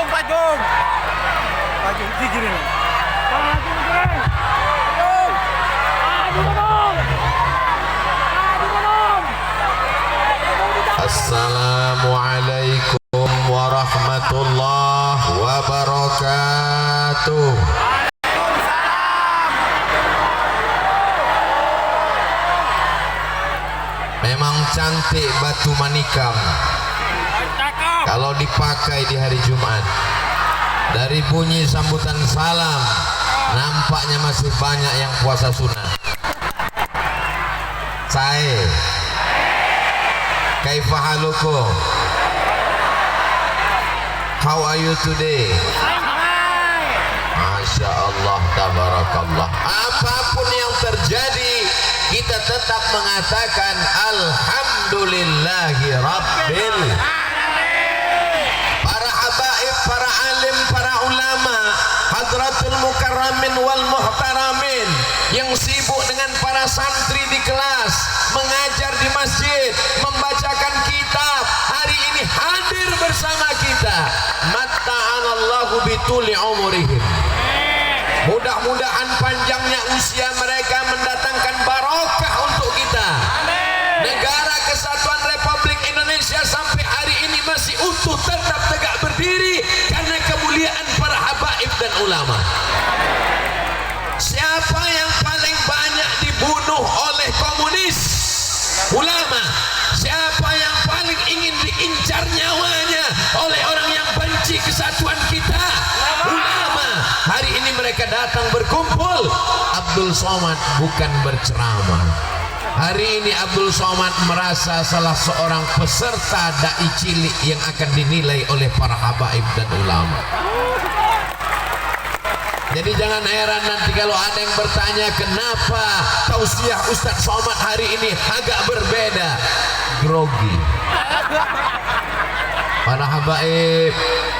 Pajung. Pajung gini. Assalamualaikum warahmatullahi wabarakatuh. Memang cantik batu manikam kalau dipakai di hari Jumat. Dari bunyi sambutan salam nampaknya masih banyak yang puasa sunnah. Saya kaifa halukum? How are you today? Masya Allah, tabarakallah. Apapun yang terjadi, kita tetap mengatakan alhamdulillahi rabbil. Para habaib, para alim, para ulama, hadratul mukarramin wal muhtaramin yang sibuk dengan para santri di kelas, mengajar di masjid, membacakan kitab, hari ini hadir bersama kita. Matta'anallahu bituli umurihim. Mudah-mudahan panjangnya usia mereka mendatangkan barokah untuk kita. Negara Kesatuan Republik Indonesia sampai hari ini masih utuh, tetap tegak berdiri karena kemuliaan para habaib dan ulama. Siapa yang paling banyak dibunuh oleh komunis? Ulama. Siapa yang paling ingin diincar nyawanya oleh orang yang benci kesatuan kita? Ulama. Hari ini mereka datang berkumpul. Abdul Somad bukan berceramah. Hari ini Abdul Somad merasa salah seorang peserta dai cilik yang akan dinilai oleh para habaib dan ulama. Jadi jangan heran nanti kalau ada yang bertanya kenapa tausiah Ustadz Somad hari ini agak berbeda. Grogi. Para habaib,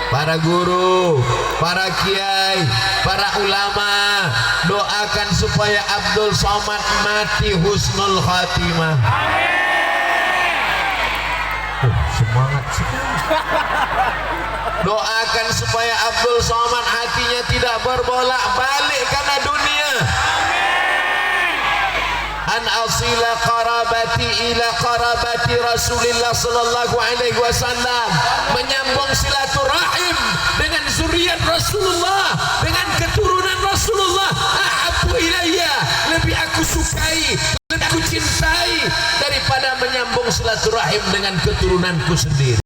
para guru, para kiai, para ulama, doakan supaya Abdul Somad mati husnul khatimah. Semangat sekali. Doakan supaya Abdul Somad hatinya tidak berbolak-balik karena dunia. An asila qarabati ila qarabati Rasulillah sallallahu alaihi wasallam, menyambung silaturahim dengan zuriat Rasulullah, dengan keturunan Rasulullah. Ahabbu ilayya, lebih aku sukai, lebih aku cintai daripada menyambung silaturahim dengan keturunanku sendiri.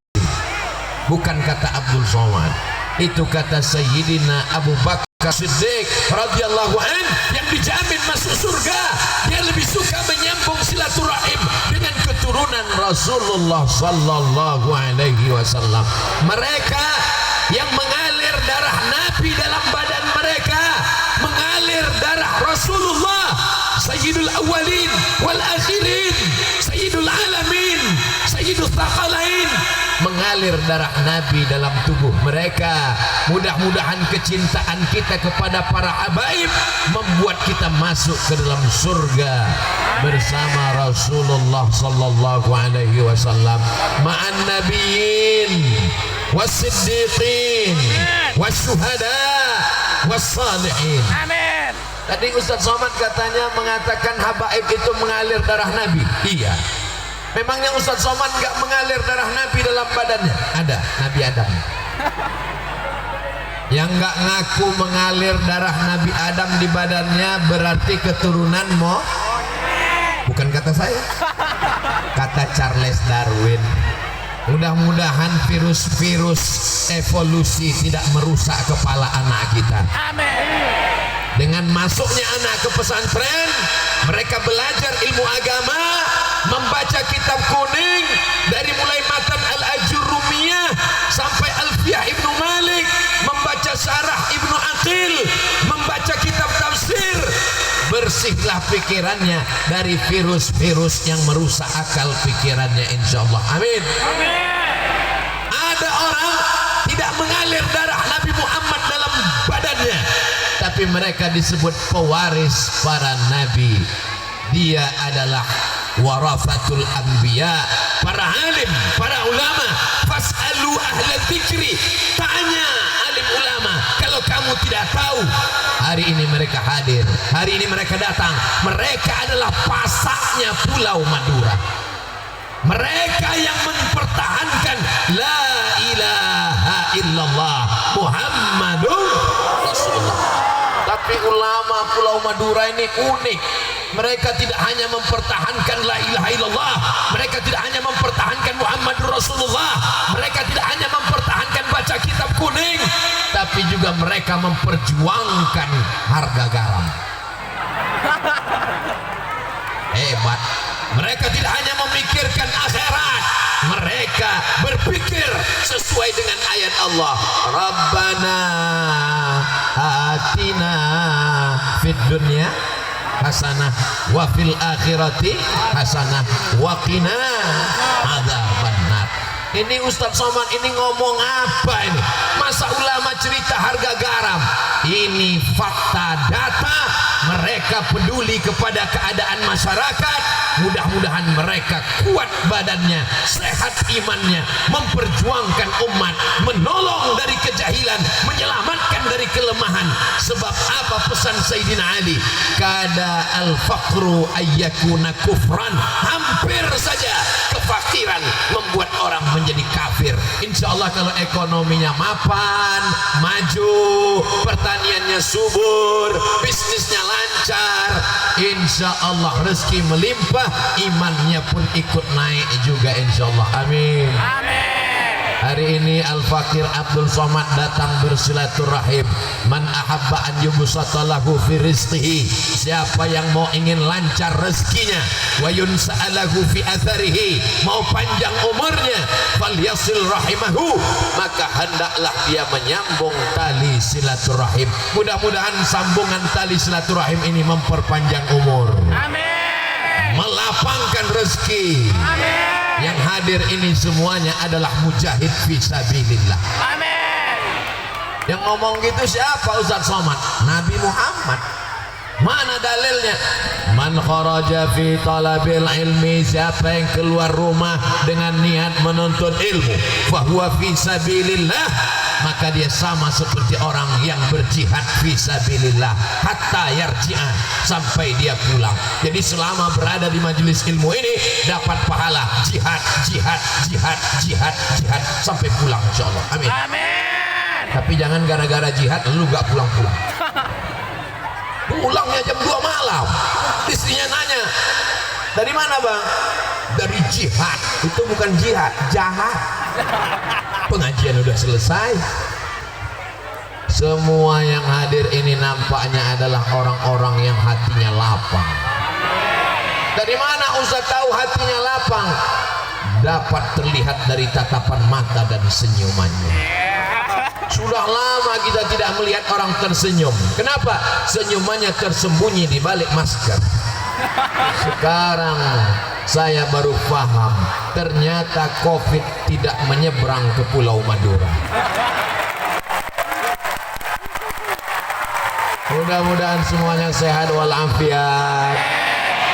Bukan kata Abdul Somad, itu kata Sayyidina Abu Bakar Siddiq radhiyallahu an yang dijamin masuk surga. Dia lebih suka menyambung silaturahim dengan keturunan Rasulullah sallallahu alaihi wasallam. Mereka yang mengalir darah Nabi dalam badan mereka, mengalir darah Rasulullah, Sayyidul Awwalin wal Akhirin, Sayyidul Alamin, Sayyidul Thaqalain, mengalir darah Nabi dalam tubuh mereka. Mudah-mudahan kecintaan kita kepada para habaib membuat kita masuk ke dalam surga bersama Rasulullah sallallahu alaihi wasallam, ma'an nabiyyin was-siddiqin was-syuhada was-salihin. Amin. Tadi Ustadz Somad katanya mengatakan habaib itu mengalir darah Nabi. Iya. Memangnya Ustadz Somad nggak mengalir darah Nabi dalam badannya? Ada, Nabi Adam. Yang nggak ngaku mengalir darah Nabi Adam di badannya berarti keturunan bukan kata saya, kata Charles Darwin. Mudah-mudahan virus-virus evolusi tidak merusak kepala anak kita. Amin. Dengan masuknya anak ke pesantren, mereka belajar ilmu agama, membaca kitab kuning dari mulai matan Al-Ajurrumiyah sampai Alfiyah Ibnu Malik, membaca syarah Ibnu Aqil, membaca kitab tafsir. Bersihlah pikirannya dari virus-virus yang merusak akal pikirannya, insyaallah. Amin. Amin. Ada orang tidak mengalir darah Nabi Muhammad dalam badannya, tapi mereka disebut pewaris para nabi. Dia adalah warafatul anbiya, para alim, para ulama. Fas'alu ahla dzikri, tanya tahu hari ini mereka hadir, hari ini mereka datang. Mereka adalah pasaknya Pulau Madura. Mereka yang mempertahankan la ilaha illallah Muhammadur Rasulullah. Tapi ulama Pulau Madura ini unik. Mereka tidak hanya mempertahankan la ilaha illallah, mereka tidak hanya mempertahankan Muhammadur Rasulullah, mereka tidak hanya mempertahankan baca kitab kuning, tapi juga mereka memperjuangkan harga garam. Hebat. Mereka tidak hanya memikirkan akhirat, mereka berpikir sesuai dengan ayat Allah. Rabbana atina fid dunya hasanah wa fil akhirati hasanah wa qina adzabannar. Ini Ustadz Somad ini ngomong apa ini? Masa ulama cerita harga garam? Ini fakta data. Mereka peduli kepada keadaan masyarakat. Mudah-mudahan mereka kuat badannya, sehat imannya, memperjuangkan umat, menolong dari kejahilan, menyelamatkan dari kelemahan. Sebab apa pesan Sayyidina Ali? Kada al-faqru ayyakuna kufran. Hampir saja kefakiran membuat orang menjadi kafir. Insya Allah kalau ekonominya mapan, maju, pertaniannya subur, bisnisnya lancar, insya Allah rezeki melimpah, imannya pun ikut naik juga insya Allah. Amin. Hari ini Al-Fakir Abdul Somad datang bersilaturahim. Man ahabba an yubsata lahu fi rizqihi, siapa yang mau ingin lancar rezekinya, wa yunsa'alahu fi atharihi, mau panjang umurnya, falyasil rahimahu, maka hendaklah dia menyambung tali silaturahim. Mudah-mudahan sambungan tali silaturahim ini memperpanjang umur. Amin. Melapangkan rezeki. Amin. Yang hadir ini semuanya adalah mujahid fisabilillah. Amin. Yang ngomong gitu siapa Ustadz Somad? Nabi Muhammad. Mana dalilnya? Man kharaja fi talabil ilmi, siapa yang keluar rumah dengan niat menuntut ilmu, fahuwa fi sabilillah, maka dia sama seperti orang yang berjihad fi sabilillah hatta yarji'a, sampai dia pulang. Jadi selama berada di majelis ilmu ini dapat pahala jihad, jihad, jihad, jihad, jihad sampai pulang insyaallah. Amin. Amin. Tapi jangan gara-gara jihad lu gak pulang-pulang. Pulangnya jam 2 malam. Istrinya nanya, dari mana bang? Dari jihad. Itu bukan jihad, jahat. Pengajian udah selesai. Semua yang hadir ini nampaknya adalah orang-orang yang hatinya lapang. Dari mana Ustaz tahu hatinya lapang? Dapat terlihat dari tatapan mata dan senyumannya. Sudah lama kita tidak melihat orang tersenyum. Kenapa? Senyumannya tersembunyi di balik masker. Sekarang saya baru paham, ternyata COVID tidak menyeberang ke Pulau Madura. Mudah-mudahan semuanya sehat walafiat.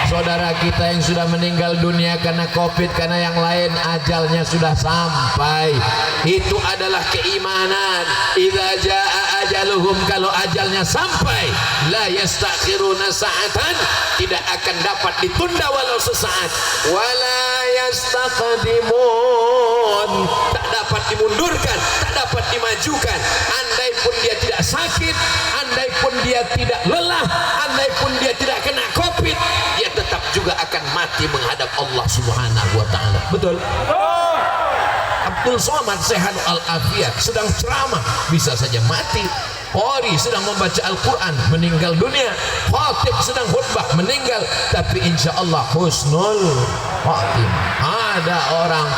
Saudara kita yang sudah meninggal dunia karena COVID, karena yang lain ajalnya sudah sampai, itu adalah keimanan. Idza jaa ajaluhum, kalau ajalnya sampai, la yastakhiruna sa'atan, tidak akan dapat ditunda walau sesaat, wala yastaqdimun, tak dapat dimundurkan, tak dapat dimajukan. Andai pun dia tidak sakit, andai pun dia tidak lelah, andai pun dia tidak kena COVID, dia tetap juga akan mati menghadap Allah Subhanahu wa ta'ala. Betul? Abdul Somad sehat al-afiat, sedang ceramah bisa saja mati. Qari sedang membaca Al-Quran meninggal dunia. Khatib sedang khutbah meninggal. Tapi insya Allah husnul khatimah. Ada orang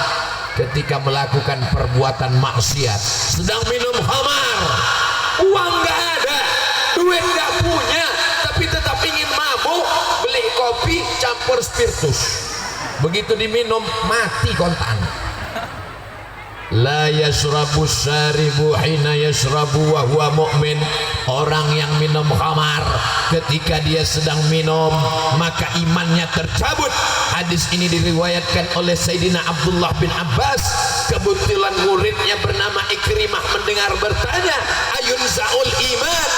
ketika melakukan perbuatan maksiat, sedang minum khamar, uang gak ada, duit gak punya, tapi tetap ingin mabuk, beli kopi campur spiritus. Begitu diminum mati kontan. La yashrabu syaribu hina yashrabu wa huwa mu'min. Orang yang minum khamar ketika dia sedang minum maka imannya tercabut. Hadis ini diriwayatkan oleh Sayyidina Abdullah bin Abbas. Kebetulan muridnya bernama Ikrimah mendengar bertanya, ayun za'ul iman,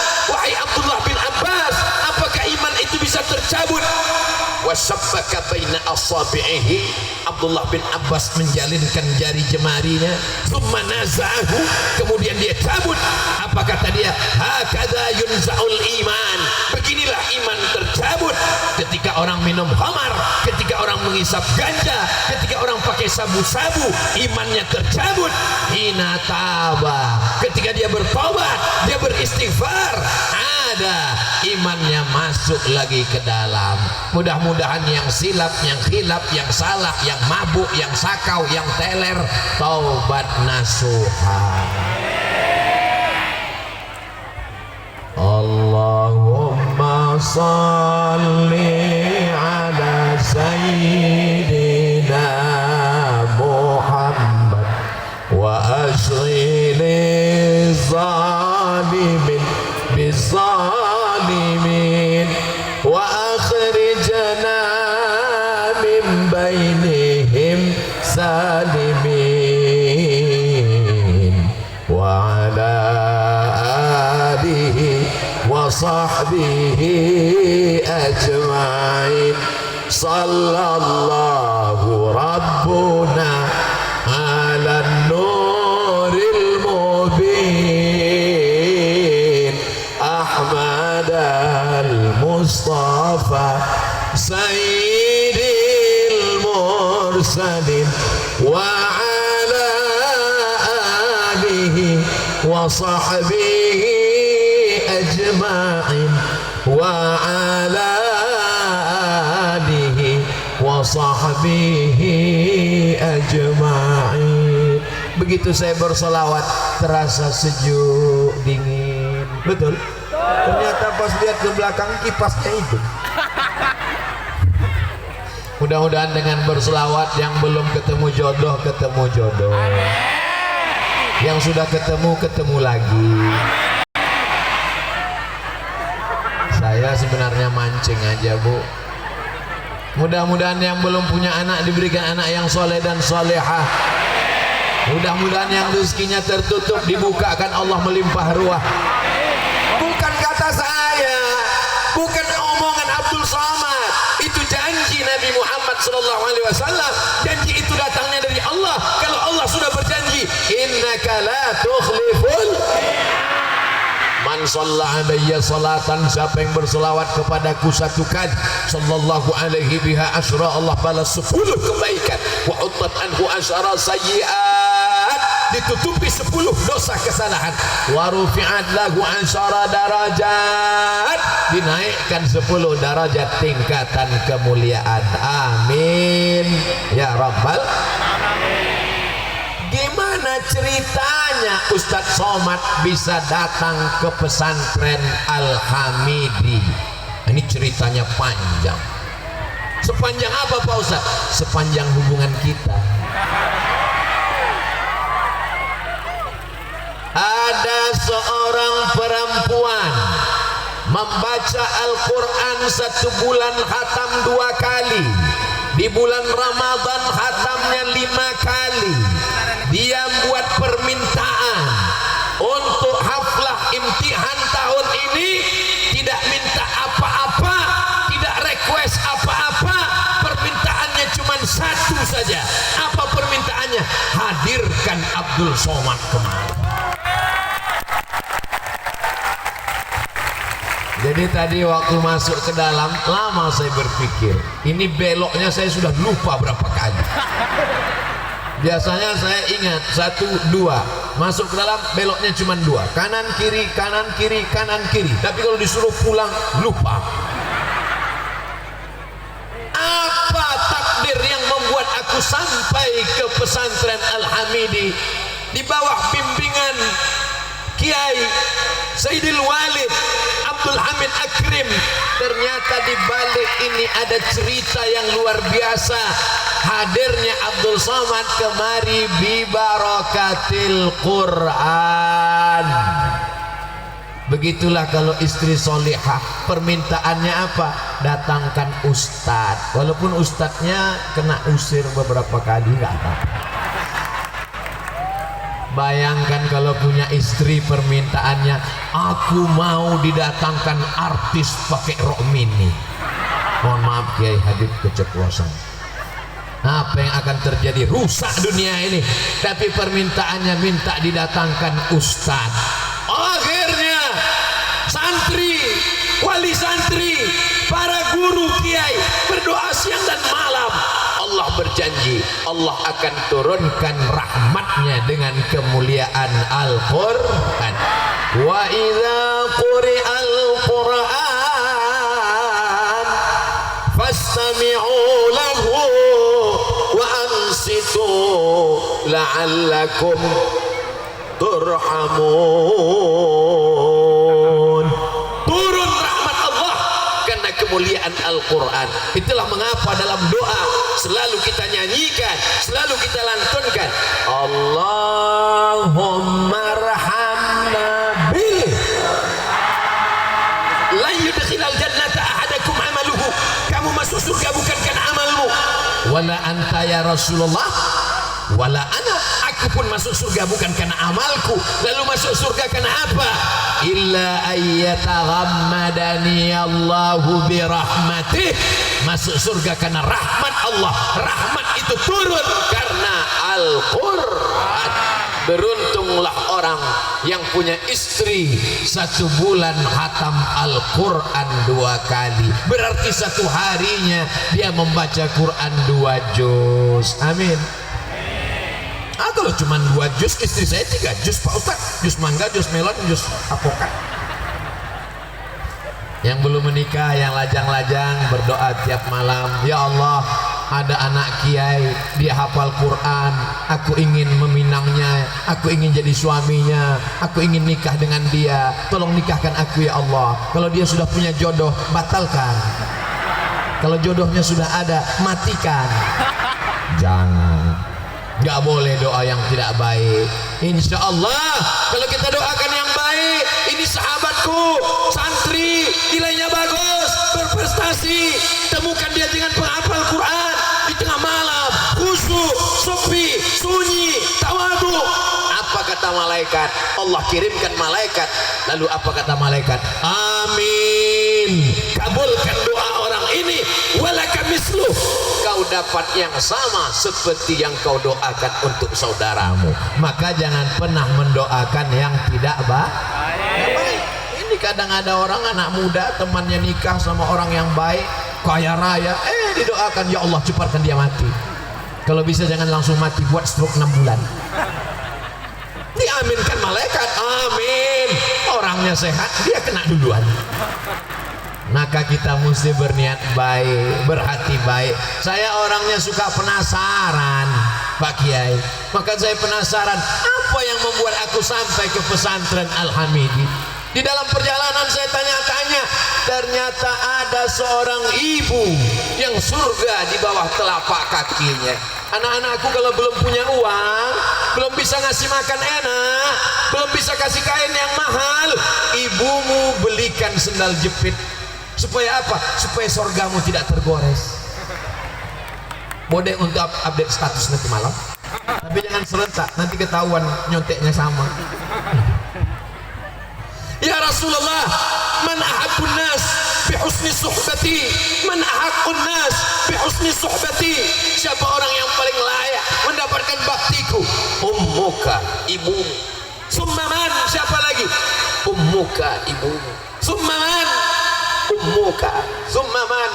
fasabaka baina asabi'ihi. Abdullah bin Abbas menjalinkan jari jemarinya, thumma naza'ahu, kemudian dia cabut. Apa kata dia? Hakadha yunza'ul iman, beginilah iman tercabut. Ketika orang minum khamar, ketika orang menghisap ganja, ketika orang pakai sabu-sabu, imannya tercabut. Hina taba, ketika dia bertobat, dia beristighfar, ada imannya masuk lagi ke dalam. Mudah-mudahan yang silap, yang khilaf, yang salah, yang mabuk, yang sakau, yang teler, taubat nasuha. Allahumma salli ala sayyidina Muhammad wa ashghili zalimin bizalimin wa akhrijna min bainihim salimin wa ala alihi wa sahbihi ajma'in. Sallallahu rabbuna ala nuril mubin Ahmad al-Mustafa sayyidil mursalin wa ala alihi wa sahbihi ajma'in wa ala alihi wa sahbihi ajma'in. Begitu saya bersolawat terasa sejuk dingin. Betul? Ternyata pas lihat ke belakang kipasnya itu. Mudah-mudahan dengan berselawat yang belum ketemu jodoh, ketemu jodoh. Yang sudah ketemu, ketemu lagi. Saya sebenarnya mancing aja, Bu. Mudah-mudahan yang belum punya anak diberikan anak yang soleh dan solehah. Mudah-mudahan yang rezekinya tertutup dibukakan Allah melimpah ruah. Bukan kata saya, bukan omongan Abdul Somad, itu janji Nabi Muhammad SAW. Janji itu datangnya dari Allah. Kalau Allah sudah berjanji, innaka la tukhliful. Man shalla alayya salatan, siapa yang berselawat kepadaku satu kali, sallallahu alaihi biha asyra, Allah balas 10 kebaikan. Wa uttat anhu asyara sayyi'at, ditutupi 10 dosa kesalahan. Wa rufi'at lahu asyara darajat, dinaikkan 10 derajat tingkatan kemuliaan. Amin ya rabbal alamin. Gimana ceritanya Ustadz Somad bisa datang ke pesantren Al-Hamidi? Ini ceritanya panjang. Sepanjang apa Pak Ustadz? Sepanjang hubungan kita. Ada seorang perempuan membaca Al-Quran 1 bulan khatam 2 kali. Di bulan Ramadan khatamnya 5 kali. Dia buat permintaan untuk haflah imtihan tahun ini, tidak minta apa-apa, tidak request apa-apa, permintaannya cuma satu saja. Apa permintaannya? Hadirkan Abdul Somad kemari. Jadi tadi waktu masuk ke dalam, lama saya berpikir, ini beloknya saya sudah lupa berapa kali. Biasanya saya ingat 1, 2, masuk ke dalam beloknya cuma 2, kanan kiri kanan kiri kanan kiri. Tapi kalau disuruh pulang lupa. Apa takdir yang membuat aku sampai ke pesantren Al-Hamidi di bawah bimbingan Kiai Sayyidil Walid Abdul Hamid Akrim? Ternyata di balik ini ada cerita yang luar biasa. Hadirnya Abdul Somad kemari bi barakatil Quran. Begitulah kalau istri solihah, permintaannya apa? Datangkan ustadz. Walaupun ustadznya kena usir beberapa kali, nggak apa-apa. Bayangkan kalau punya istri permintaannya, aku mau didatangkan artis pakai rok mini. Mohon maaf Kiai Habib keceplosan. Apa yang akan terjadi? Rusak dunia ini. Tapi permintaannya minta didatangkan ustaz. Akhirnya santri, wali santri, para guru kiai berdoa siang dan malam. Allah berjanji Allah akan turunkan rahmatnya dengan kemuliaan Al-Quran. Wa idza quri'al Quran fastami'u lahu wa ansitu la'allakum turhamun. Turun rahmat Allah karena kemuliaan Al-Quran. Itulah mengapa dalam doa selalu kita nyanyikan, selalu kita lantunkan, Allahumma rahamna bil la yudkhilal jannata ahadakum amaluhu. Kamu masuk surga bukan karena amalmu. Wala anta ya Rasulullah wala ana, aku pun masuk surga bukan karena amalku. Lalu masuk surga karena apa? Illa ayyataghammadani Allahu birahmatih. Masuk surga karena rahmat Allah. Rahmat itu turun karena Al-Quran. Beruntunglah orang yang punya istri 1 bulan hatam Al-Quran 2 kali. Berarti 1 harinya dia membaca Quran 2 juz. Amin. Kalau cuma 2 juz, istri saya 3 juz Pak Ustaz. Juz mangga, juz melon, juz apokat. Yang belum menikah, yang lajang-lajang berdoa tiap malam, ya Allah, ada anak kiai, dia hafal Quran, aku ingin meminangnya, aku ingin jadi suaminya, aku ingin nikah dengan dia, tolong nikahkan aku ya Allah. Kalau dia sudah punya jodoh, batalkan. Kalau jodohnya sudah ada, matikan. Jangan. Gak boleh doa yang tidak baik. Insya Allah kalau kita doakan yang baik, ini sahabatku santri nilainya bagus, berprestasi, temukan dia dengan penghafal Quran di tengah malam, khusyuk, sepi, sunyi, tawadu. Apa kata malaikat? Allah kirimkan malaikat. Lalu apa kata malaikat? Amin, kabulkan doa orang ini. Walaka misluh, kau dapat yang sama seperti yang kau doakan untuk saudaramu. Maka jangan pernah mendoakan yang tidak baik. Ini kadang ada orang anak muda temannya nikah sama orang yang baik, kaya raya, didoakan ya Allah cepatkan dia mati. Kalau bisa jangan langsung mati, buat stroke 6 bulan. Diaminkan malaikat, amin. Orangnya sehat, dia kena duluan. Maka kita mesti berniat baik, berhati baik. Saya orangnya suka penasaran, Pak Kiai. Maka saya penasaran, apa yang membuat aku sampai ke pesantren Al-Hamidi? Di dalam perjalanan saya tanya-tanya, ternyata ada seorang ibu yang surga di bawah telapak kakinya. Anak-anakku kalau belum punya uang, belum bisa ngasih makan enak, belum bisa kasih kain yang mahal, ibumu belikan sendal jepit. Supaya apa? Supaya surgamu tidak tergores. Boleh untuk update status nanti malam, tapi jangan serentak, nanti ketahuan nyonteknya sama. Ya Rasulullah, man ahabbun nas bi husni suhbati, man ahaqqun nas bi husni suhbati. Siapa orang yang paling layak mendapatkan baktiku? Ummuka, ibumu. Summa man, siapa lagi? Ummuka, ibumu. Summa man, ummuka. Summa man,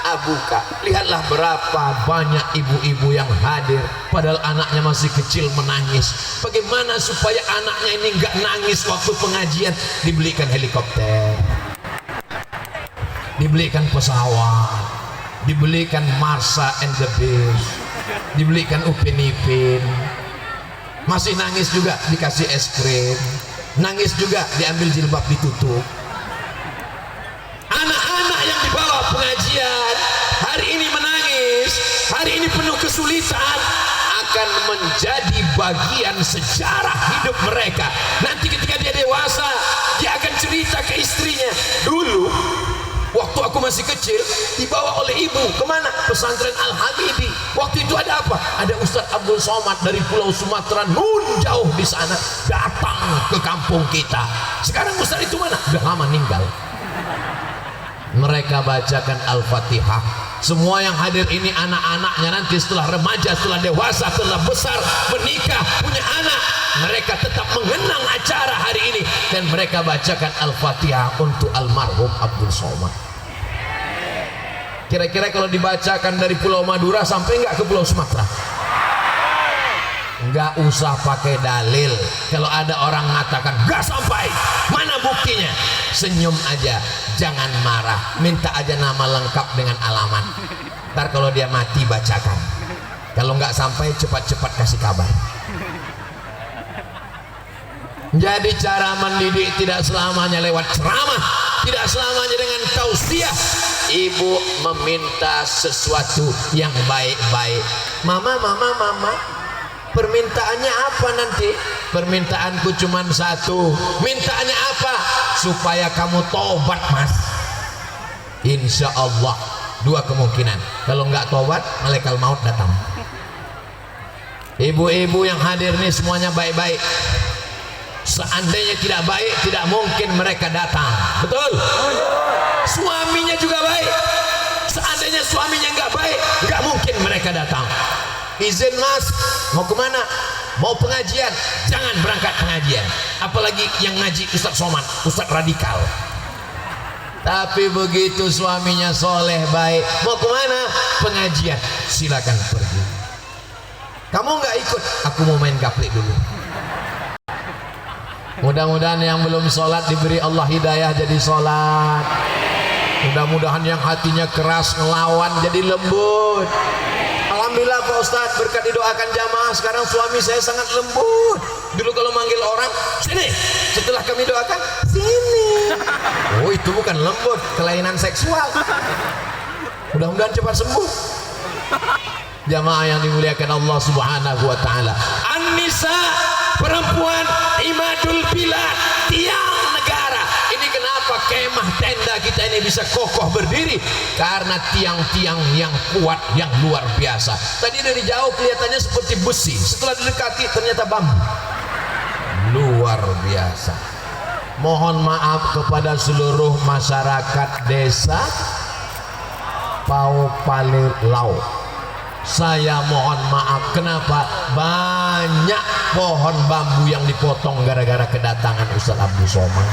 abuka. Lihatlah berapa banyak ibu-ibu yang hadir padahal anaknya masih kecil menangis. Bagaimana supaya anaknya ini enggak nangis waktu pengajian? Dibelikan helikopter, dibelikan pesawat, dibelikan Marsa and the Beast, dibelikan Upin Ipin. Masih nangis juga dikasih es krim, nangis juga diambil jilbab ditutup. Anak-anak yang dibawa pengajian hari ini menangis, hari ini penuh kesulitan, akan menjadi bagian sejarah hidup mereka. Nanti ketika dia dewasa, dia akan cerita ke istrinya, dulu waktu aku masih kecil dibawa oleh ibu kemana? Pesantren Al-Hamidi. Waktu itu ada apa? Ada Ustadz Abdul Somad dari Pulau Sumatera, nun jauh di sana, datang ke kampung kita. Sekarang Ustadz itu mana? Udah lama meninggal. Mereka bacakan Al-Fatihah. Semua yang hadir ini anak-anaknya nanti setelah remaja, setelah dewasa, setelah besar, menikah, punya anak, mereka tetap mengenang acara hari ini dan mereka bacakan Al-Fatihah untuk almarhum Abdul Somad. Kira-kira kalau dibacakan dari Pulau Madura sampai nggak ke Pulau Sumatera? Nggak usah pakai dalil. Kalau ada orang mengatakan nggak sampai, mana buktinya? Senyum aja, jangan marah, minta aja nama lengkap dengan alamat. Ntar kalau dia mati bacakan. Kalau nggak sampai cepat-cepat kasih kabar. Jadi cara mendidik tidak selamanya lewat ceramah, tidak selamanya dengan tausiah. Ibu meminta sesuatu yang baik-baik. Mama, permintaannya apa nanti? Permintaanku cuma satu. Mintaannya apa? Supaya kamu tobat, Mas. Insya Allah. Dua kemungkinan. Kalau nggak tobat, malaikat maut datang. Ibu-ibu yang hadir ini semuanya baik-baik. Seandainya tidak baik, tidak mungkin mereka datang. Betul? Suaminya juga baik. Seandainya suaminya nggak baik, nggak mungkin mereka datang. Izin Mas, mau kemana? Mau pengajian? Jangan berangkat pengajian. Apalagi yang ngaji Ustadz Somad, Ustadz radikal. Tapi begitu suaminya soleh baik, mau kemana? Pengajian. Silakan pergi. Kamu nggak ikut? Aku mau main gaplek dulu. Mudah-mudahan yang belum sholat diberi Allah hidayah jadi sholat. Mudah-mudahan yang hatinya keras ngelawan jadi lembut. Alhamdulillah Pak Ustadz, berkat didoakan jamaah sekarang suami saya sangat lembut. Dulu kalau manggil orang, sini. Setelah kami doakan, sini. Oh, itu bukan lembut, kelainan seksual. Mudah-mudahan cepat sembuh. Jamaah yang dimuliakan Allah Subhanahu wa taala. An-nisa, perempuan imadul bilad, tiang negara. Ini kenapa kemah tenda kita ini bisa kokoh berdiri? Karena tiang-tiang yang kuat, yang luar biasa. Tadi dari jauh kelihatannya seperti besi, setelah didekati ternyata bambu. Luar biasa. Mohon maaf kepada seluruh masyarakat desa Pau Palilau. Saya mohon maaf, kenapa banyak pohon bambu yang dipotong gara-gara kedatangan Ustaz Abdul Somad.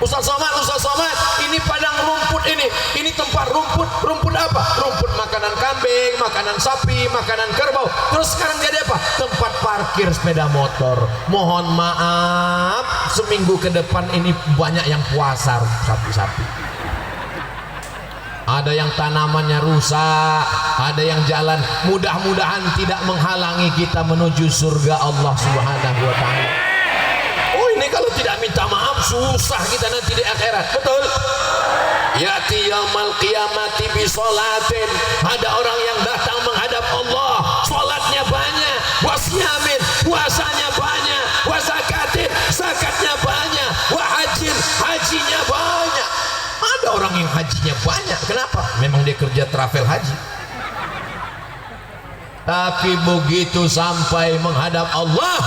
Ustaz Somad, ini padang rumput ini tempat rumput apa? Rumput makanan kambing, makanan sapi, makanan kerbau. Terus sekarang jadi apa? Tempat parkir sepeda motor. Mohon maaf, seminggu ke depan ini banyak yang puasa sapi-sapi. Ada yang tanamannya rusak, ada yang jalan. Mudah-mudahan tidak menghalangi kita menuju surga Allah Subhanahu wa taala. Oh, ini kalau tidak minta maaf susah kita nanti di akhirat. Betul? Yati yaumal qiyamati bi sholatin. Ada orang yang datang menghadap Allah, salatnya banyak, wasyamin, puasanya banyak, wasakatin, zakatnya banyak, wa hajin, hajinya banyak. Ada orang yang hajinya banyak. Kenapa? Memang dia kerja travel haji. Tapi begitu sampai menghadap Allah,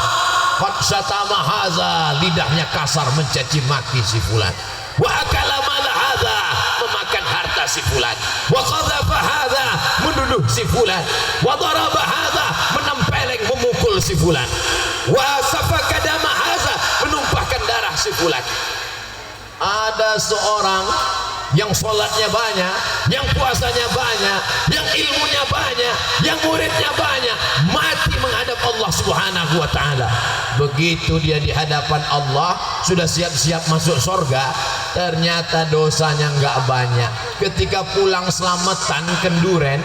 qad syatama haza, lidahnya kasar mencaci maki si fulan. Wa akala mal hadza, memakan harta si fulan. Wa qadhafa hadza, menuduh si fulan. Wa daraba hadza, menempeleng memukul si fulan. Wa safaka dama hadza, menumpahkan darah si fulan. Ada seorang yang sholatnya banyak, yang puasanya banyak, yang ilmunya banyak, yang muridnya banyak, mati menghadap Allah Subhanahu wa taala. Begitu dia di hadapan Allah, sudah siap-siap masuk surga, ternyata dosanya nggak banyak. Ketika pulang selamatan kenduren,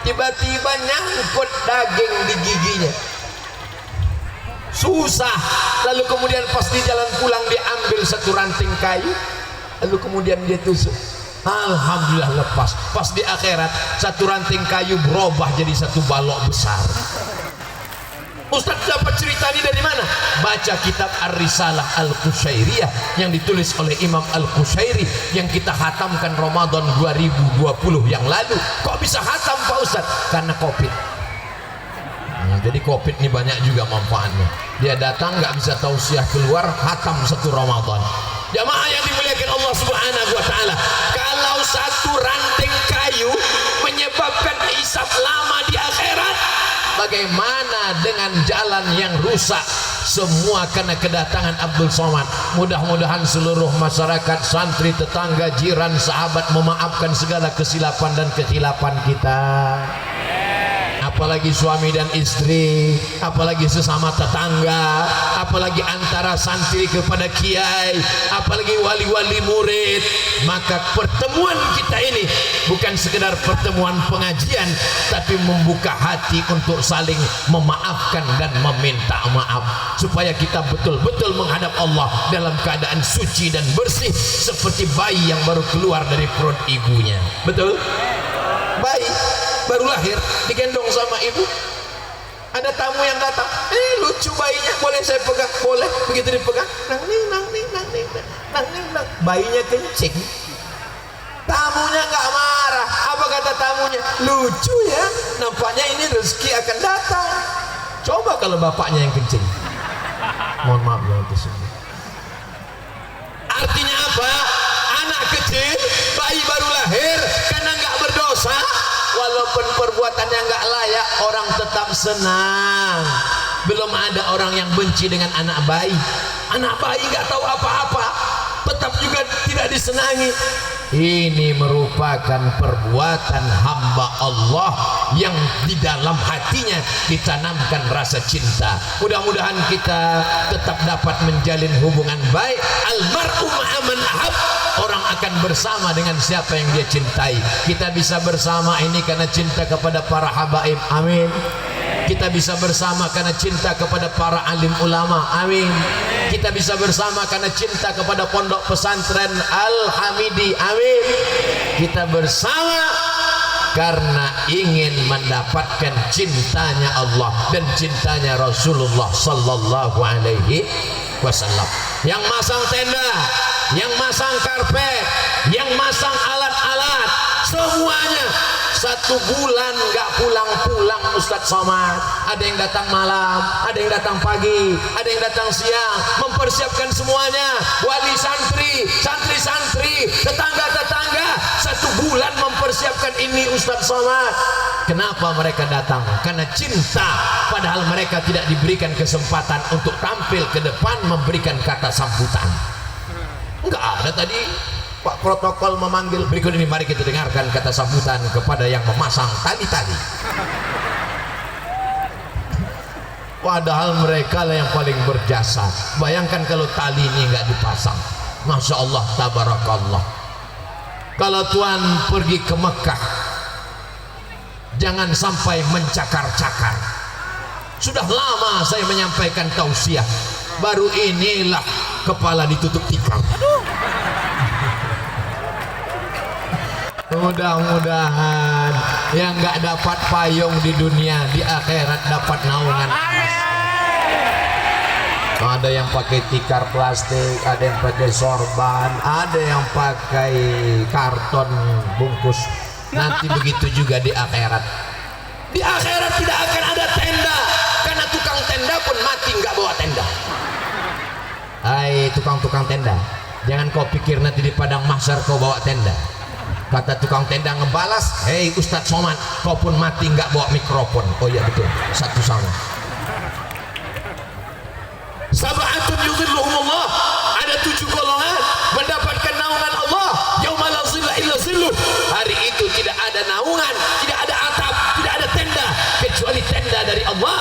tiba-tiba nyangkut daging di giginya. Susah. Lalu kemudian pas di jalan pulang dia ambil satu ranting kayu, lalu kemudian dia tusuk. Alhamdulillah lepas. Pas di akhirat satu ranting kayu berubah jadi satu balok besar. Ustaz dapat cerita ini dari mana? Baca kitab Ar-Risalah Al-Qushairiyah yang ditulis oleh Imam Al-Qushairi yang kita khatamkan Ramadan 2020 yang lalu. Kok bisa khatam Pak Ustaz? Karena Covid. Jadi Covid ini banyak juga manfaatnya. Dia datang nggak bisa tausiah keluar, khatam satu Ramadan. Jamaah yang dimuliakan Allah Allah Subhanahu wa taala. Kalau satu ranting kayu menyebabkan hisab lama di akhirat, bagaimana dengan jalan yang rusak? Semua karena kedatangan Abdul Somad. Mudah-mudahan seluruh masyarakat, santri, tetangga, jiran, sahabat memaafkan segala kesilapan dan kekhilafan kita. Apalagi suami dan istri, apalagi sesama tetangga, apalagi antara santri kepada kiai, apalagi wali-wali murid. Maka pertemuan kita ini bukan sekedar pertemuan pengajian, tapi membuka hati untuk saling memaafkan dan meminta maaf, supaya kita betul-betul menghadap Allah dalam keadaan suci dan bersih, seperti bayi yang baru keluar dari perut ibunya. Betul? Bayi baru lahir digendong sama ibu, ada tamu yang datang, lucu bayinya, boleh saya pegang? Boleh. Begitu dipegang, nang bayinya kencing, tamunya nggak marah. Apa kata tamunya? Lucu ya, nampaknya ini rezeki akan datang. Coba kalau bapaknya yang kencing, mohon maaf ya itu semua. Artinya apa? Anak kecil, bayi baru lahir, karena nggak berdosa, walaupun perbuatannya nggak layak, orang tetap senang. Belum ada orang yang benci dengan anak bayi. Anak bayi nggak tahu apa-apa, tetap juga tidak disenangi. Ini merupakan perbuatan hamba Allah yang di dalam hatinya ditanamkan rasa cinta. Mudah-mudahan kita tetap dapat menjalin hubungan baik. Almar'u ma'a man ahab. Orang akan bersama dengan siapa yang dia cintai. Kita bisa bersama ini karena cinta kepada para habaib. Amin. Kita bisa bersama karena cinta kepada para alim ulama. Amin. Kita bisa bersama karena cinta kepada pondok pesantren Al-Hamidi. Amin. Kita bersama karena ingin mendapatkan cintanya Allah dan cintanya Rasulullah sallallahu alaihi wasallam. Yang masang tenda, yang masang karpet, yang masang alat-alat, semuanya 1 bulan nggak pulang-pulang Ustadz Somad. Ada yang datang malam, ada yang datang pagi, ada yang datang siang, mempersiapkan semuanya. Wali santri, santri-santri, tetangga-tetangga, 1 bulan mempersiapkan ini Ustadz Somad. Kenapa mereka datang? Karena cinta, padahal mereka tidak diberikan kesempatan untuk tampil ke depan memberikan kata sambutan. Enggak ada tadi Pak protokol memanggil. Berikut ini mari kita dengarkan kata sambutan kepada yang memasang tali-tali. Padahal mereka lah yang paling berjasa. Bayangkan kalau tali ini nggak dipasang. Masya Allah, tabarakallah. Kalau Tuhan pergi ke Mekah, jangan sampai mencakar-cakar. Sudah lama saya menyampaikan tausiah, baru inilah kepala ditutup tikar. Mudah-mudahan yang nggak dapat payung di dunia, di akhirat dapat naungan. Ada yang pakai tikar plastik, ada yang pakai sorban, ada yang pakai karton bungkus. Nanti begitu juga di akhirat. Di akhirat tidak akan ada tenda, karena tukang tenda pun mati nggak bawa tenda. Hai tukang-tukang tenda, jangan kau pikir nanti di padang mahsyar kau bawa tenda. Kata tukang tenda ngebalas, hei Ustadz Somad, kau pun mati nggak bawa mikrofon. Oh iya betul, satu sama. Sab'atun yudhilluhumullah, ada 7 golongan mendapatkan naungan Allah. Yauma la zilla illa zilluh. Hari itu tidak ada naungan, tidak ada atap, tidak ada tenda kecuali tenda dari Allah.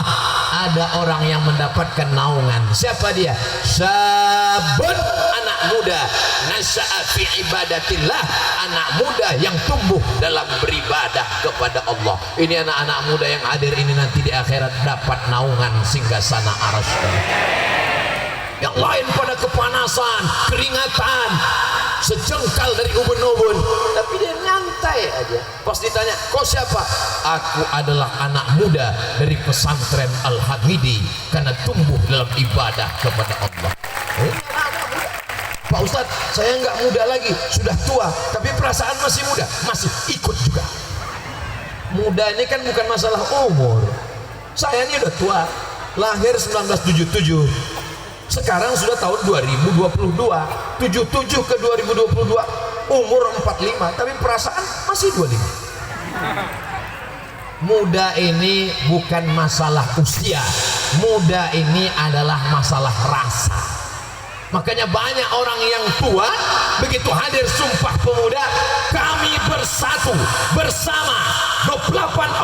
Ada orang yang mendapatkan naungan. Siapa dia? Sabun, anak muda, nasya'a fi ibadatillah, anak muda yang tumbuh dalam beribadah kepada Allah. Ini anak-anak muda yang hadir ini nanti di akhirat dapat naungan singgasana arasy. Yang lain pada kepanasan, keringatan, sejengkal dari ubun-ubun, tapi dia nyantai aja. Pas ditanya, kau siapa? Aku adalah anak muda dari pesantren Al-Hamidi, karena tumbuh dalam ibadah kepada Allah. Pak Ustadz, saya nggak muda lagi, sudah tua, tapi perasaan masih muda, masih ikut juga. Muda ini kan bukan masalah umur. Saya ini udah tua, lahir 1977, Sekarang sudah tahun 2022, 77 ke 2022, umur 45, tapi perasaan masih 25. Muda ini bukan masalah usia, muda ini adalah masalah rasa. Makanya banyak orang yang tua begitu hadir Sumpah Pemuda, kami bersatu bersama 28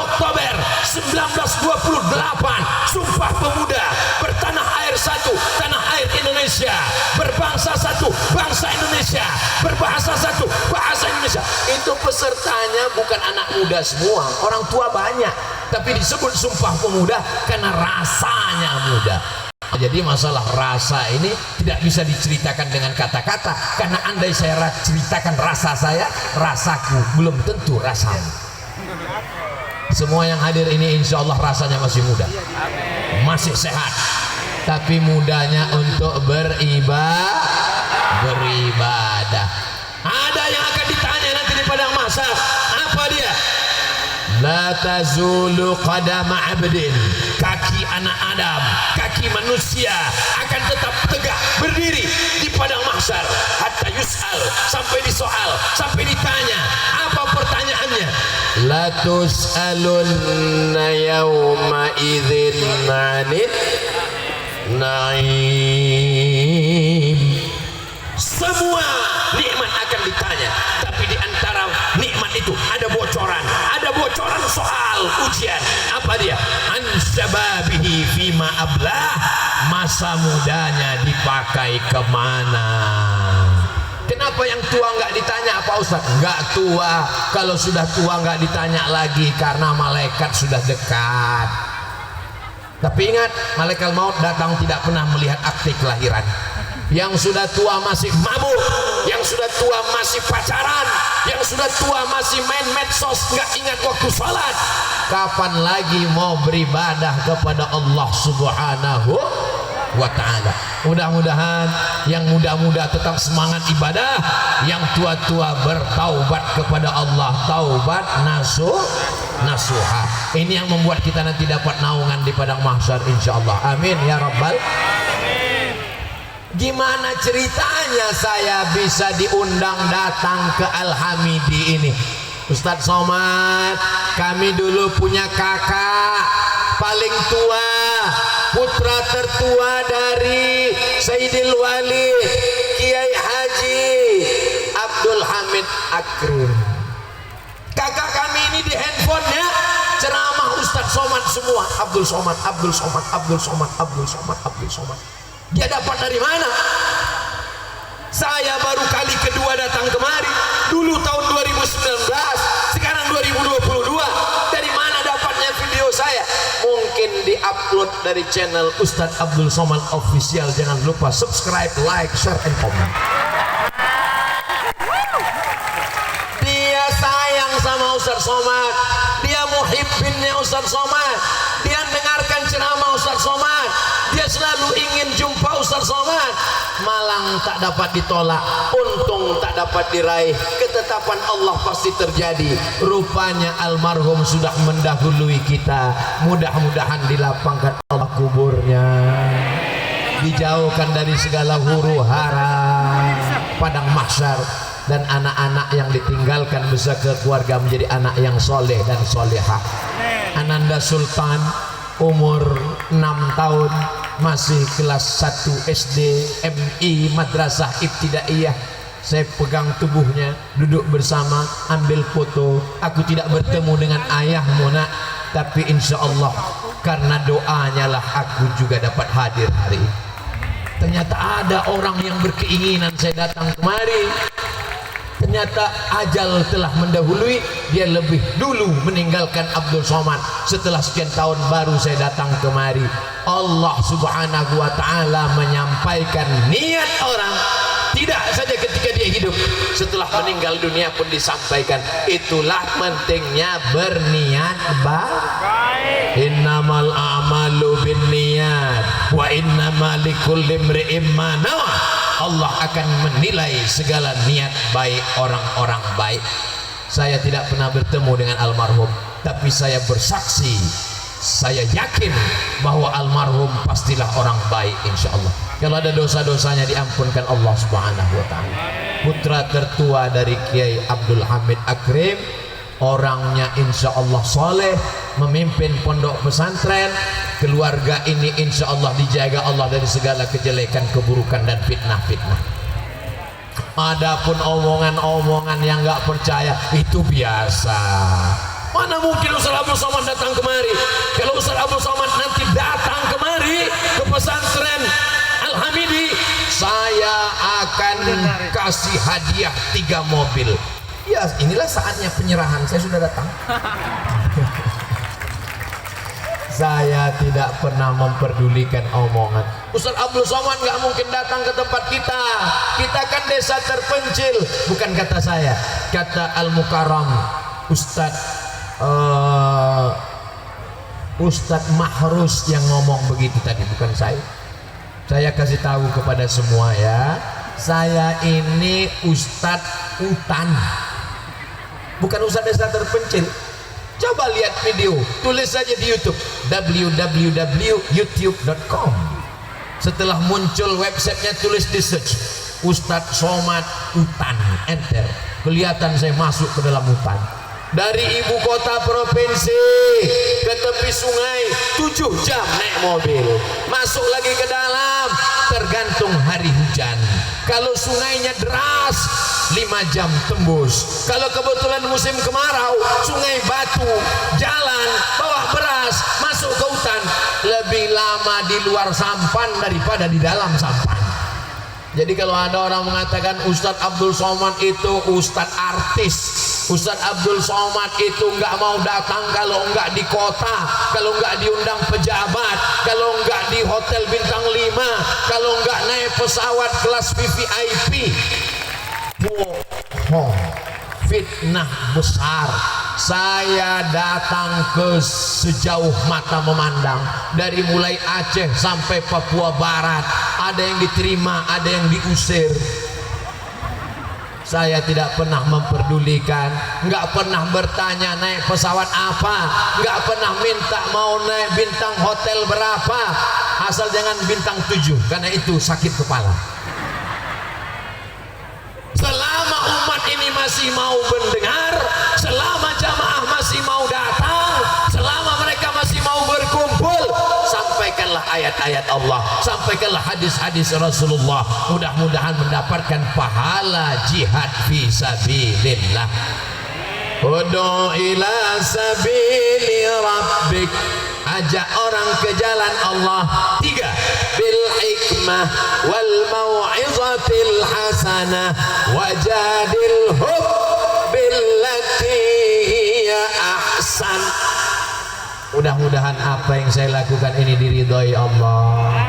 Oktober 1928, Sumpah Pemuda, bertanah air satu, tanah air Indonesia, berbangsa satu, bangsa Indonesia, berbahasa satu, bahasa Indonesia. Itu pesertanya bukan anak muda semua, orang tua banyak, tapi disebut Sumpah Pemuda karena rasanya muda. Jadi masalah rasa ini tidak bisa diceritakan dengan kata-kata, karena andai saya ceritakan rasa saya, rasaku belum tentu rasamu. Semua yang hadir ini insya Allah rasanya masih muda, masih sehat, tapi mudanya untuk beribadah. Ada yang akan ditanya nanti di padang mahsyar, apa dia? La tazulu qadama abdin, kaki anak Adam, kaki manusia akan tetap tegak berdiri di padang mahsyar hatta yus'al, sampai disoal, sampai ditanya. Apa pertanyaannya? La tus'alunna yawma idzin 'anil na'im. Semua nikmat akan ditanya, tapi di antara nikmat itu ada bocoran soal ujian. Apa dia? An syababihi fima ablah, masa mudanya dipakai kemana? Kenapa yang tua nggak ditanya apa Ustaz? Nggak tua, kalau sudah tua nggak ditanya lagi karena malaikat sudah dekat. Tapi ingat, malaikat maut datang tidak pernah melihat akte kelahiran. Yang sudah tua masih mabuk, yang sudah tua masih pacaran, yang sudah tua masih main medsos, nggak ingat waktu sholat. Kapan lagi mau beribadah kepada Allah Subhanahu wa ta'ala? Mudah-mudahan yang muda-muda tetap semangat ibadah, yang tua-tua bertaubat kepada Allah, taubat nasuha. Ini yang membuat kita nanti dapat naungan di padang mahsyar insyaallah. Amin ya rabbal. Gimana ceritanya saya bisa diundang datang ke Al-Hamidi ini? Ustadz Somad, kami dulu punya kakak paling tua, putra tertua dari Sayyidil Walid Kiai Haji Abdul Hamid Akrim. Kakak kami ini di handphonenya ceramah Ustadz Somad semua, Abdul Somad, Abdul Somad, Abdul Somad, Abdul Somad, Abdul Somad. Dia dapat dari mana? Saya baru kali kedua datang kemari, dulu tahun 2019, sekarang 2022. Dari mana dapatnya video saya? Mungkin diupload dari channel Ustadz Abdul Somad Official. Jangan lupa subscribe, like, share, and comment. Dia sayang sama Ustadz Somad, dia muhibbinnya Ustadz Somad, dia dengarkan ceramah Ustadz Somad, dia selalu ingin jumpa Ustadz Somad. Malang tak dapat ditolak, untung tak dapat diraih, ketetapan Allah pasti terjadi. Rupanya almarhum sudah mendahului kita. Mudah-mudahan dilapangkan Allah kuburnya, dijauhkan dari segala huru hara padang mahsyar, dan anak-anak yang ditinggalkan beserta keluarga menjadi anak yang soleh dan solehah. Ananda Sultan umur 6 tahun, masih kelas 1 SD MI Madrasah Ibtidaiyah. Saya pegang tubuhnya, duduk bersama, ambil foto. Aku tidak bertemu dengan ayahmu nak, tapi insya Allah karena doanya lah aku juga dapat hadir hari ini. Ternyata ada orang yang berkeinginan saya datang kemari. Ternyata ajal telah mendahului, dia lebih dulu meninggalkan Abdul Somad. Setelah sekian tahun baru saya datang kemari. Allah Subhanahu wa ta'ala menyampaikan niat orang tidak saja ketika dia hidup, setelah meninggal dunia pun disampaikan. Itulah pentingnya berniat baik. Innamal a'malu binniyat wa innamal likulli imri'in ma nawa. Allah akan menilai segala niat baik orang-orang baik. Saya tidak pernah bertemu dengan almarhum, tapi saya bersaksi saya yakin bahwa almarhum pastilah orang baik insya Allah. Kalau ada dosa-dosanya diampunkan Allah Subhanahu wa ta'ala. Putra tertua dari Kiai Abdul Hamid Akrim, orangnya insya Allah soleh, memimpin pondok pesantren. Keluarga ini insya Allah dijaga Allah dari segala kejelekan, keburukan dan fitnah-fitnah. Adapun omongan-omongan yang nggak percaya itu biasa. Mana mungkin Ustaz Abdul Somad datang kemari? Kalau Ustaz Abdul Somad nanti datang kemari ke pesantren Al-Hamidi, saya akan kasih hadiah 3 mobil. Ya, inilah saatnya penyerahan. Saya sudah datang. Saya tidak pernah memperdulikan omongan. Ustaz Abdul Somad nggak mungkin datang ke tempat kita. Kita kan desa terpencil. Bukan kata saya, kata Al-Mukarram Ustadz Mahrus yang ngomong begitu tadi, bukan saya. Saya kasih tahu kepada semua ya, saya ini Ustadz Hutan, bukan Ustadz desa terpencil. Coba lihat video, tulis saja di YouTube www.youtube.com. Setelah muncul websitenya, tulis di search Ustadz Somad Hutan, enter. Kelihatan saya masuk ke dalam hutan. Dari ibu kota provinsi ke tepi sungai 7 jam naik mobil, masuk lagi ke dalam tergantung hari hujan. Kalau sungainya deras 5 jam tembus. Kalau kebetulan musim kemarau, sungai batu, jalan bawa beras masuk ke hutan, lebih lama di luar sampan daripada di dalam sampan. Jadi kalau ada orang mengatakan Ustadz Abdul Somad itu Ustadz artis, Ustadz Abdul Somad itu nggak mau datang kalau nggak di kota, kalau nggak diundang pejabat, kalau nggak di hotel bintang 5, kalau nggak naik pesawat kelas VVIP. Bohong, fitnah besar. Saya datang ke sejauh mata memandang, dari mulai Aceh sampai Papua Barat, ada yang diterima, ada yang diusir. Saya tidak pernah memperdulikan, nggak pernah bertanya naik pesawat apa, nggak pernah minta mau naik bintang hotel berapa, asal jangan bintang 7, karena itu sakit kepala. Selama umat ini masih mau mendengar, selama jamaah masih mau datang, selama mereka masih mau berkumpul, sampaikanlah ayat-ayat Allah, sampaikanlah hadis-hadis Rasulullah. Mudah-mudahan mendapatkan pahala jihad fi sabilillah. Ud'u ila sabili rabbik, ajak orang ke jalan Allah. 3, bil hikmah wal mau'izatil hasanah wajadilhum billati hiya ahsan. Mudah-mudahan apa yang saya lakukan ini diridhoi Allah.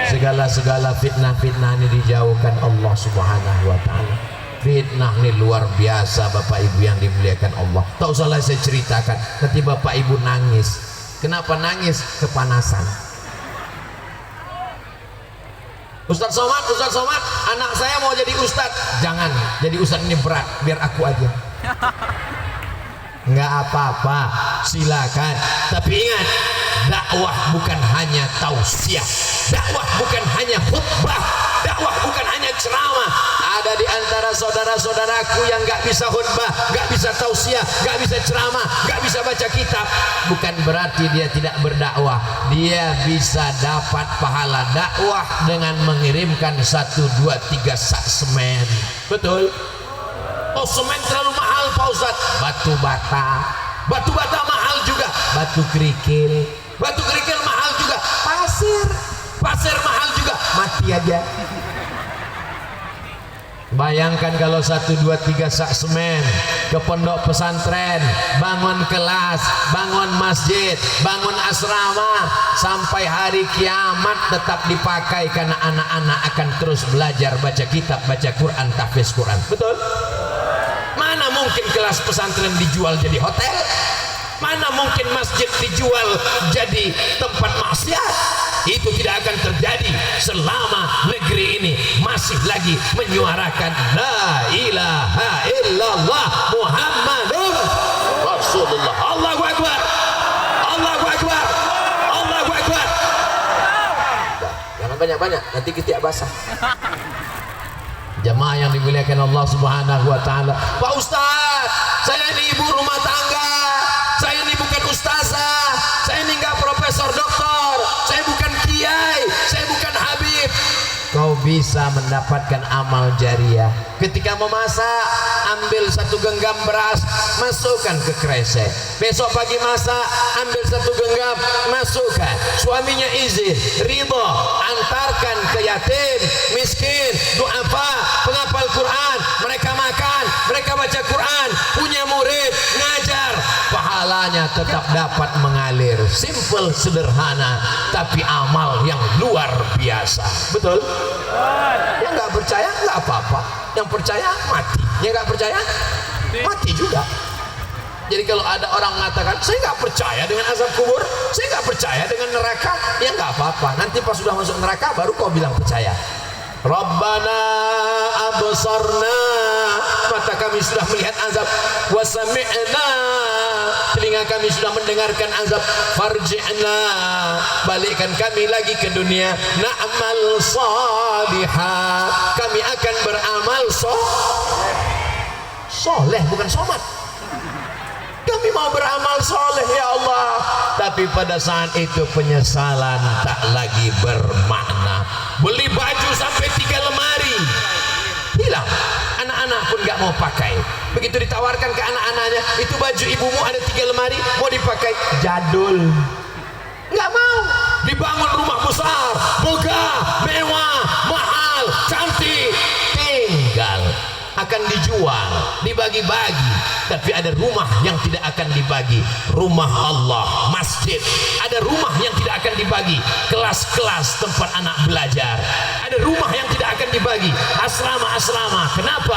Segala-segala fitnah-fitnah ini dijauhkan Allah Subhanahu wa ta'ala. Fitnah ini luar biasa Bapak Ibu yang dimuliakan Allah. Tak usahlah saya ceritakan, nanti Bapak Ibu nangis. Kenapa nangis? Kepanasan. Ustadz Somad, anak saya mau jadi ustadz. Jangan, jadi ustadz ini berat, biar aku aja. Nggak apa-apa, silakan. Tapi ingat, dakwah bukan hanya tausiah, dakwah bukan hanya khutbah, dakwah bukan hanya ceramah. Ada di antara saudara-saudaraku yang nggak bisa khutbah, nggak bisa tausiah, nggak bisa ceramah, nggak bisa baca kitab. Bukan berarti dia tidak berdakwah. Dia bisa dapat pahala dakwah dengan mengirimkan 1, 2, 3 sak semen. Betul? Oh, semen terlalu mahal Pak Ustadz. Batu bata mahal juga. Batu kerikil mahal juga. Pasir mahal juga. Mati aja. Bayangkan kalau 1, 2, 3 sak semen ke pondok pesantren, bangun kelas, bangun masjid, bangun asrama, sampai hari kiamat tetap dipakai karena anak-anak akan terus belajar baca kitab, baca Quran, tahfiz Quran. Betul? Mana mungkin kelas pesantren dijual jadi hotel? Mana mungkin masjid dijual jadi tempat maksiat? Itu tidak akan terjadi selama negeri ini masih lagi menyuarakan la ilaha illallah Muhammadur Rasulullah. Allahu Akbar, Allahu Akbar. banyak-banyak, nanti kita basah. Jamaah yang dimuliakan Allah Subhanahu wa taala. Pak Ustaz, saya ini ibu rumah tangga. Saya ini bukan ustazah. Saya ini enggak profesor doktor. Saya bukan kiai, saya bukan habib. Kau bisa mendapatkan amal jariah. Ketika memasak, ambil 1 genggam beras, masukkan ke kresek. Besok pagi masak, ambil 1 genggam, masukkan. Suaminya izin, ridho, antarkan ke yatim, miskin, duafa, penghafal Quran. Mereka makan, mereka baca Quran, punya murid, ngajar. Pahalanya tetap dapat mengalir. Simple, sederhana, tapi amal yang luar biasa. Betul? Yang nggak percaya nggak apa-apa, yang percaya mati, yang nggak percaya mati juga. Jadi kalau ada orang mengatakan saya nggak percaya dengan azab kubur, saya nggak percaya dengan neraka, ya nggak apa-apa. Nanti pas sudah masuk neraka baru kau bilang percaya. Rabbana absarna, mata kami sudah melihat azab, wa sami'na, telinga kami sudah mendengarkan azab, farji'na, balikkan kami lagi ke dunia, na'mal salihah, kami akan beramal soleh, bukan somat. Kami mau beramal soleh ya Allah. Tapi pada saat itu penyesalan tak lagi bermakna. Beli baju sampai 3 lemari hilang, anak-anak pun gak mau pakai. Begitu ditawarkan ke anak-anaknya, itu baju ibumu ada 3 lemari, mau dipakai, jadul, gak mau. Dibangun rumah besar, megah, mewah, mahal, cantik, tinggal. Akan dijual, dibagi-bagi, tapi ada rumah yang tidak akan dibagi, rumah Allah, masjid. Ada rumah yang tidak akan dibagi, kelas-kelas tempat anak belajar. Ada rumah yang tidak akan dibagi, asrama-asrama. Kenapa?